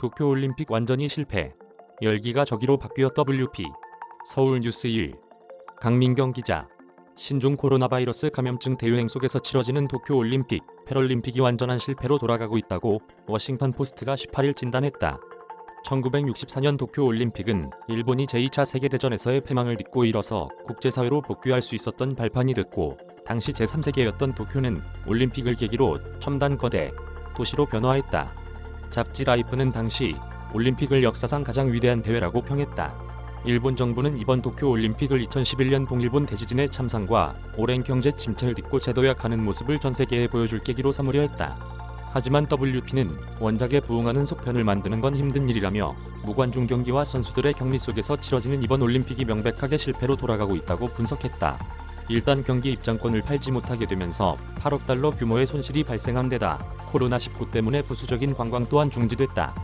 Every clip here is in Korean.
도쿄올림픽 완전히 실패. 열기가 저기로 바뀌어 WP. 서울뉴스 1. 강민경 기자. 신종 코로나 바이러스 감염증 대유행 속에서 치러지는 도쿄올림픽, 패럴림픽이 완전한 실패로 돌아가고 있다고 워싱턴 포스트가 18일 진단했다. 1964년 도쿄올림픽은 일본이 제2차 세계대전에서의 패망을 딛고 일어서 국제사회로 복귀할 수 있었던 발판이 됐고, 당시 제3세계였던 도쿄는 올림픽을 계기로 첨단 거대 도시로 변화했다. 잡지 라이프는 당시 올림픽을 역사상 가장 위대한 대회라고 평했다. 일본 정부는 이번 도쿄올림픽을 2011년 동일본 대지진의 참상과 오랜 경제 침체를 딛고 재도약하는 모습을 전 세계에 보여줄 계기로 삼으려 했다. 하지만 WP는 원작에 부응하는 속편을 만드는 건 힘든 일이라며 무관중 경기와 선수들의 격리 속에서 치러지는 이번 올림픽이 명백하게 실패로 돌아가고 있다고 분석했다. 일단 경기 입장권을 팔지 못하게 되면서 8억 달러 규모의 손실이 발생한 데다 코로나19 때문에 부수적인 관광 또한 중지됐다.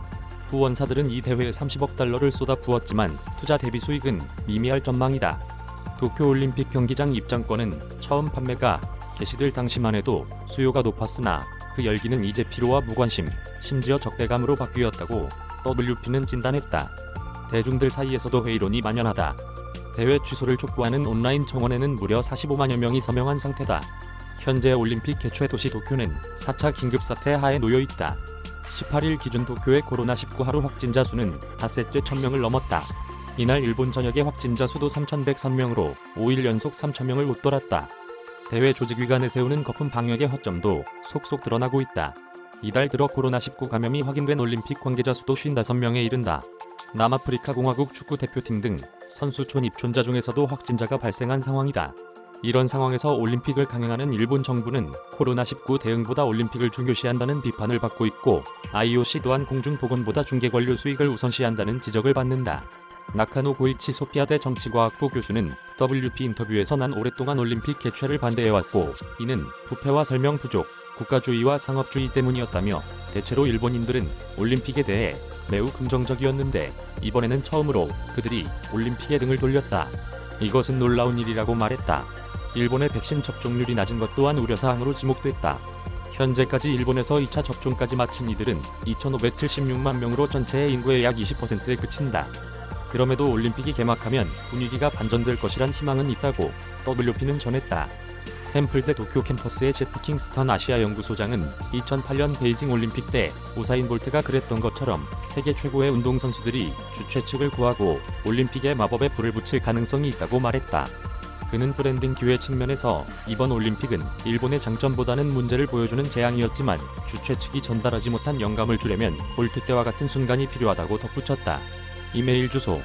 후원사들은 이 대회에 30억 달러를 쏟아 부었지만 투자 대비 수익은 미미할 전망이다. 도쿄올림픽 경기장 입장권은 처음 판매가 개시될 당시만 해도 수요가 높았으나 그 열기는 이제 피로와 무관심, 심지어 적대감으로 바뀌었다고 WP는 진단했다. 대중들 사이에서도 회의론이 만연하다. 대회 취소를 촉구하는 온라인 청원에는 무려 45만여 명이 서명한 상태다. 현재 올림픽 개최 도시 도쿄는 4차 긴급사태 하에 놓여있다. 18일 기준 도쿄의 코로나19 하루 확진자 수는 닷새째 1000명을 넘었다. 이날 일본 전역의 확진자 수도 3103명으로 5일 연속 3000명을 웃돌았다. 대회 조직위가 세우는 거품 방역의 허점도 속속 드러나고 있다. 이달 들어 코로나19 감염이 확인된 올림픽 관계자 수도 55명에 이른다. 남아프리카 공화국 축구 대표팀 등 선수촌 입촌자 중에서도 확진자가 발생한 상황이다. 이런 상황에서 올림픽을 강행하는 일본 정부는 코로나19 대응보다 올림픽을 중요시한다는 비판을 받고 있고, IOC 또한 공중보건보다 중계관료 수익을 우선시한다는 지적을 받는다. 나카노 고이치 소피아대 정치과학부 교수는 WP 인터뷰에서 난 오랫동안 올림픽 개최를 반대해왔고, 이는 부패와 설명 부족, 국가주의와 상업주의 때문이었다며, 대체로 일본인들은 올림픽에 대해 매우 긍정적이었는데 이번에는 처음으로 그들이 올림픽에 등을 돌렸다. 이것은 놀라운 일이라고 말했다. 일본의 백신 접종률이 낮은 것 또한 우려사항으로 지목됐다. 현재까지 일본에서 2차 접종까지 마친 이들은 2,576만 명으로 전체의 인구의 약 20%에 그친다. 그럼에도 올림픽이 개막하면 분위기가 반전될 것이란 희망은 있다고 WP는 전했다. 템플대 도쿄 캠퍼스의 제프 킹스턴 아시아 연구소장은 2008년 베이징 올림픽 때 우사인 볼트가 그랬던 것처럼 세계 최고의 운동선수들이 주최 측을 구하고 올림픽에 마법의 불을 붙일 가능성이 있다고 말했다. 그는 브랜딩 기회 측면에서 이번 올림픽은 일본의 장점보다는 문제를 보여주는 재앙이었지만 주최 측이 전달하지 못한 영감을 주려면 볼트 때와 같은 순간이 필요하다고 덧붙였다. 이메일 주소